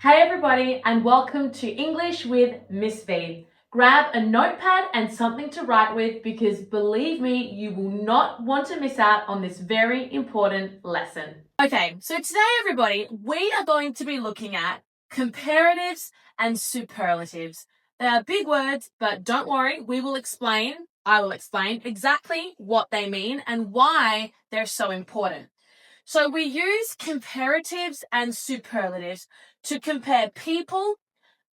Hey everybody, and welcome to English with Miss V. Grab a notepad and something to write with because believe me, you will not want to miss out on this very important lesson. Okay, so today everybody, we are going to be looking at comparatives and superlatives. They are big words, but don't worry, I will explain exactly what they mean and why they're so important. So we use comparatives and superlatives to compare people,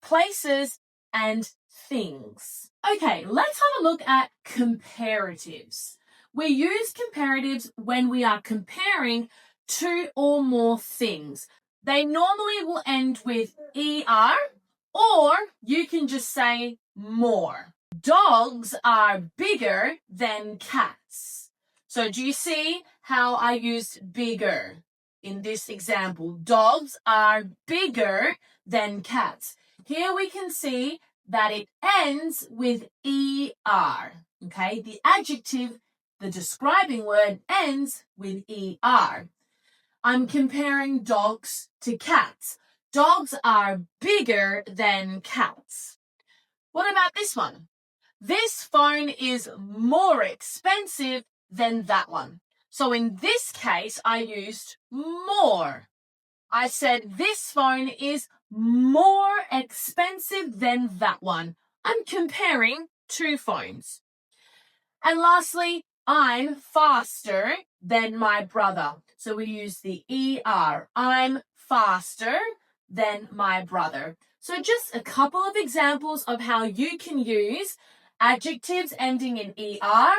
places, and things. Okay, let's have a look at comparatives. We use comparatives when we are comparing two or more things. They normally will end with ER, or you can just say more. Dogs are bigger than cats. So do you see how I used bigger in this example? Dogs are bigger than cats. Here we can see that it ends with ER. Okay, the adjective, the describing word ends with ER. I'm comparing dogs to cats. Dogs are bigger than cats. What about this one? This phone is more expensive than that one. So in this case, I used more. I said this phone is more expensive than that one. I'm comparing two phones. And lastly, I'm faster than my brother. So we use the ER. I'm faster than my brother. So just a couple of examples of how you can use adjectives ending in ER,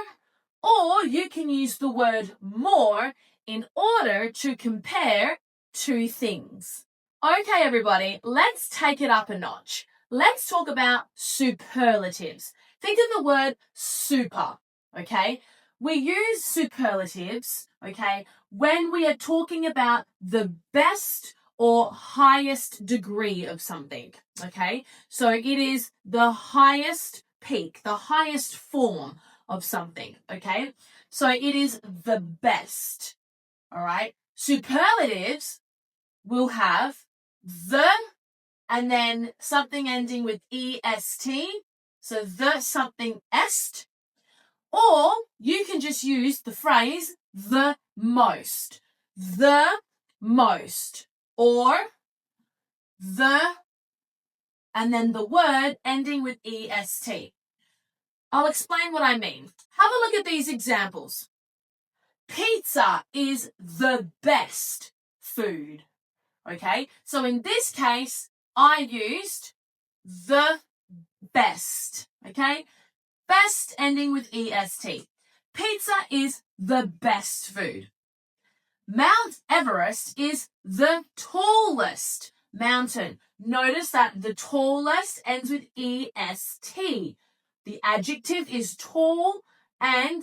or you can use the word more in order to compare two things. Okay, everybody, let's take it up a notch. Let's talk about superlatives. Think of the word super, okay? We use superlatives, okay, when we are talking about the best or highest degree of something, okay? So it is the highest peak, the highest form of something, okay? So it is the best, all right? Superlatives will have the and then something ending with est, so the something est, or you can just use the phrase the most, or the, and then the word ending with est. I'll explain what I mean. Have a look at these examples. Pizza is the best food. Okay, so in this case, I used the best. Okay, best ending with est. Pizza is the best food. Mount Everest is the tallest mountain. Notice that the tallest ends with est. The adjective is tall, and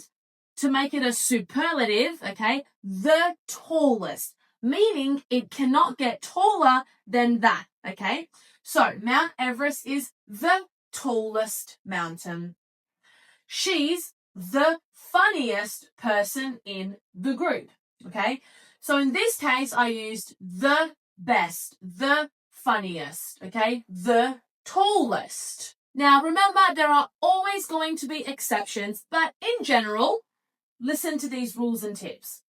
to make it a superlative, okay, the tallest, meaning it cannot get taller than that, okay? So Mount Everest is the tallest mountain. She's the funniest person in the group, okay? So in this case, I used the best, the funniest, okay? The tallest. Now, remember, there are always going to be exceptions, but in general, listen to these rules and tips.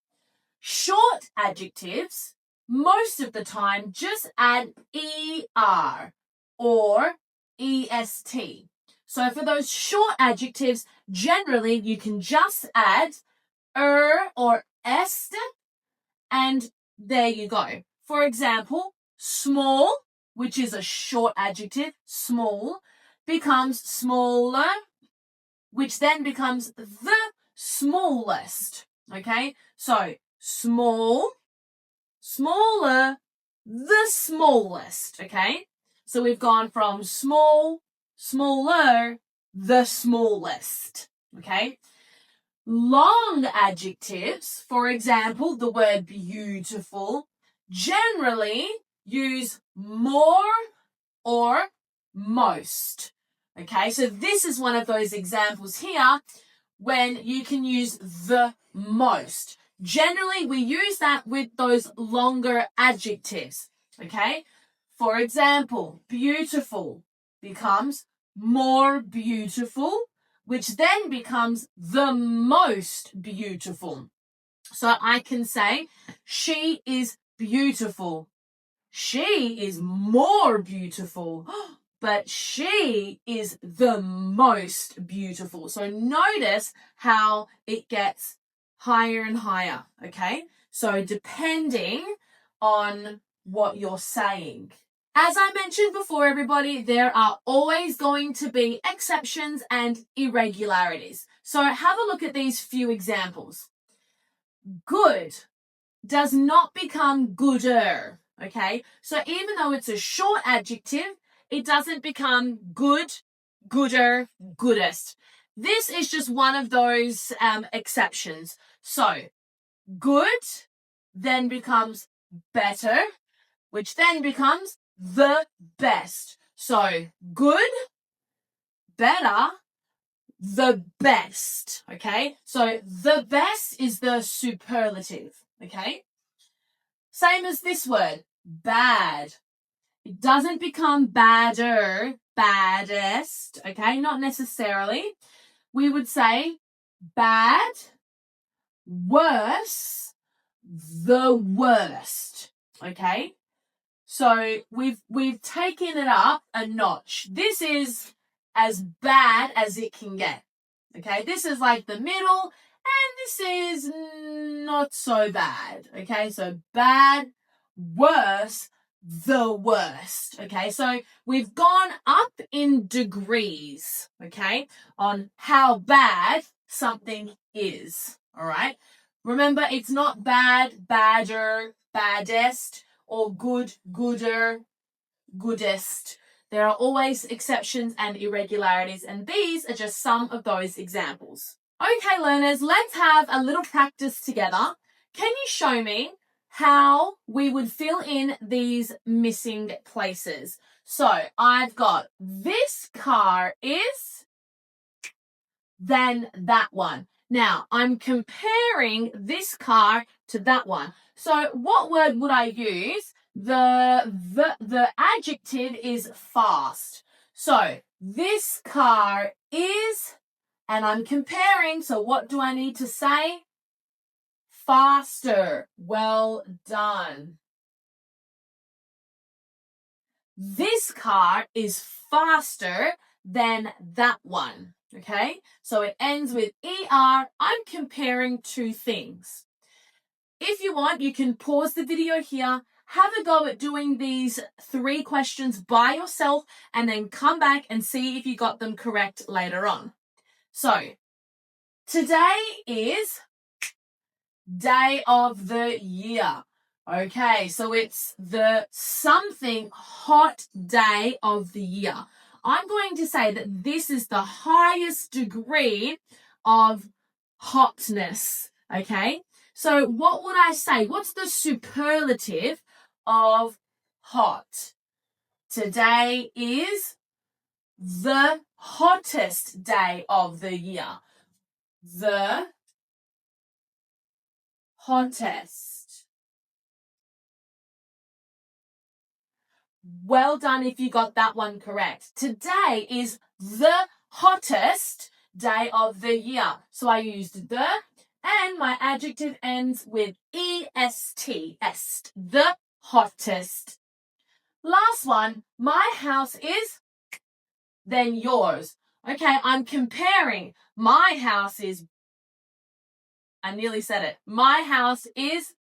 Short adjectives, most of the time, just add ER or EST. So for those short adjectives, generally you can just add or est, and there you go. For example, small, which is a short adjective, small, becomes smaller, which then becomes the smallest. Okay, so small, smaller, the smallest. Okay, so we've gone from small, smaller, the smallest. Okay, long adjectives, for example, the word beautiful, generally use more or most. Okay, so this is one of those examples here when you can use the most. Generally, we use that with those longer adjectives. Okay, For example, beautiful becomes more beautiful, which then becomes the most beautiful. So I can say, she is beautiful. She is more beautiful, but she is the most beautiful. So notice how it gets higher and higher, okay? So depending on what you're saying. As I mentioned before, everybody, there are always going to be exceptions and irregularities. So have a look at these few examples. Good does not become gooder, okay? So even though it's a short adjective, it doesn't become good, gooder, goodest. This is just one of those exceptions. So good then becomes better, which then becomes the best. So good, better, the best, okay? So the best is the superlative, okay? Same as this word, bad. It doesn't become badder, baddest, okay? Not necessarily. We would say bad, worse, the worst, okay? So we've taken it up a notch. This is as bad as it can get. Okay, this is like the middle, and this is not so bad. Okay, so bad, worse, the worst. Okay, so we've gone up in degrees, okay, on how bad something is. All right, remember, it's not bad, badder, baddest, or good, gooder, goodest. There are always exceptions and irregularities, and these are just some of those examples. Okay, learners, let's have a little practice together. Can you show me how we would fill in these missing places? So I've got this car is, then that one. Now, I'm comparing this car to that one. So what word would I use? The adjective is fast. So this car is, and I'm comparing, so what do I need to say? Faster. Well done. This car is faster than that one. Okay, so it ends with ER. I'm comparing two things. If you want, you can pause the video here, have a go at doing these 3 questions by yourself, and then come back and see if you got them correct later on. So, today is day of the year. Okay, so it's the something hot day of the year. I'm going to say that this is the highest degree of hotness, okay? So what would I say? What's the superlative of hot? Today is the hottest day of the year. The hottest. Well done if you got that one correct. Today is the hottest day of the year. So I used the, and my adjective ends with est, est, the hottest. Last one, my house is, then yours. Okay, I'm comparing. My house is, I nearly said it. My house is,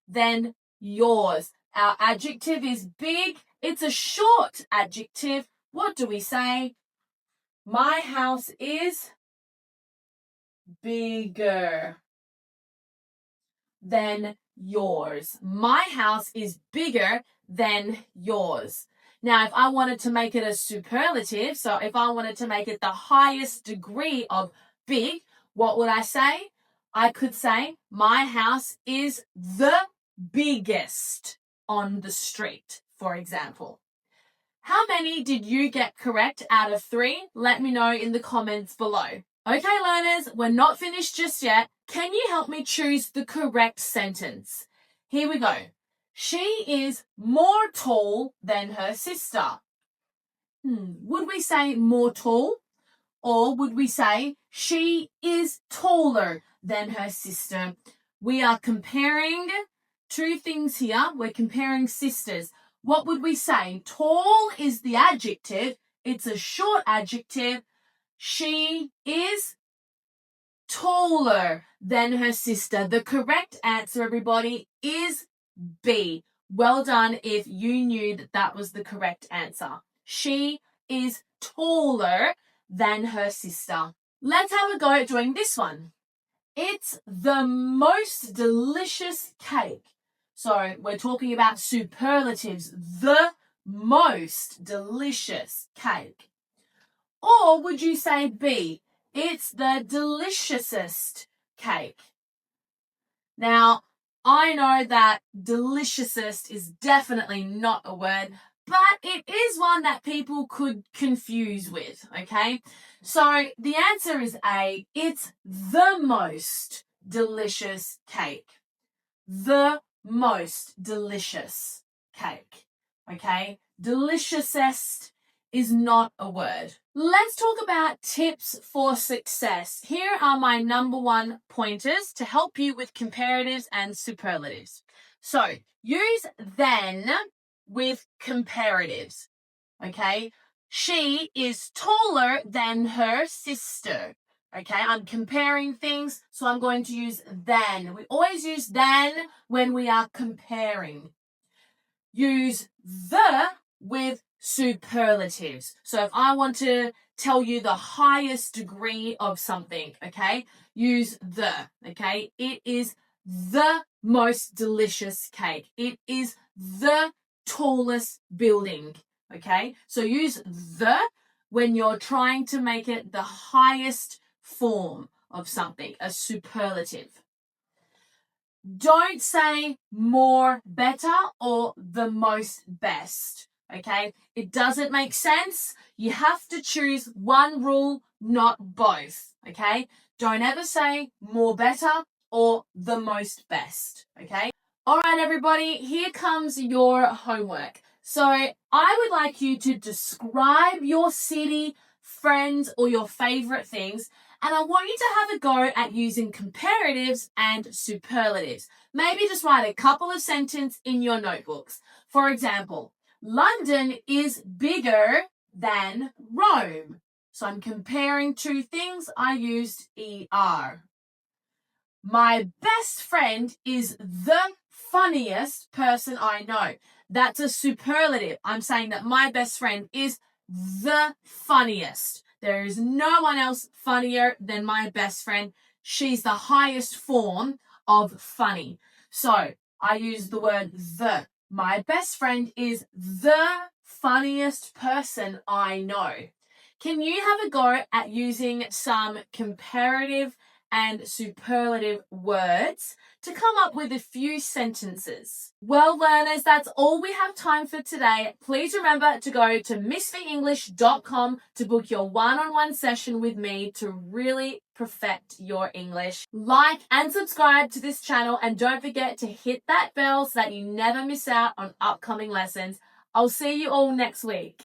then yours. Our adjective is big. It's a short adjective. What do we say? My house is bigger than yours. My house is bigger than yours. Now, if I wanted to make it a superlative, so if I wanted to make it the highest degree of big, what would I say? I could say, my house is the biggest on the street, for example. How many did you get correct out of 3? Let me know in the comments below. Okay, learners, we're not finished just yet. Can you help me choose the correct sentence? Here we go. She is more tall than her sister. Would we say more tall? Or would we say she is taller than her sister? We are comparing two things here. We're comparing sisters. What would we say? Tall is the adjective. It's a short adjective. She is taller than her sister. The correct answer, everybody, is B. Well done if you knew that that was the correct answer. She is taller than her sister. Let's have a go at doing this one. It's the most delicious cake. So we're talking about superlatives. The most delicious cake. Or would you say B? It's the deliciousest cake. Now, I know that deliciousest is definitely not a word, but it is one that people could confuse with, okay? So the answer is A. It's the most delicious cake. The most delicious cake, okay? Deliciousest is not a word. Let's talk about tips for success. Here are my number one pointers to help you with comparatives and superlatives. So use then with comparatives, okay? She is taller than her sister. Okay, I'm comparing things, so I'm going to use then. We always use then when we are comparing. Use the with superlatives. So if I want to tell you the highest degree of something, okay, use the, okay? It is the most delicious cake. It is the tallest building, okay? So use the when you're trying to make it the highest form of something, a superlative. Don't say more, better, or the most best, okay? It doesn't make sense. You have to choose one rule, not both, okay? Don't ever say more, better, or the most best, okay? All right, everybody, here comes your homework. So I would like you to describe your city, friends, or your favorite things, and I want you to have a go at using comparatives and superlatives. Maybe just write a couple of sentences in your notebooks. For example, London is bigger than Rome. So I'm comparing two things. I used ER. My best friend is the funniest person I know. That's a superlative. I'm saying that my best friend is the funniest. There is no one else funnier than my best friend. She's the highest form of funny. So I use the word the. My best friend is the funniest person I know. Can you have a go at using some comparative and superlative words to come up with a few sentences? Well, learners, that's all we have time for today. Please remember to go to missfitenglish.com to book your one-on-one session with me to really perfect your English. Like and subscribe to this channel, and don't forget to hit that bell so that you never miss out on upcoming lessons. I'll see you all next week.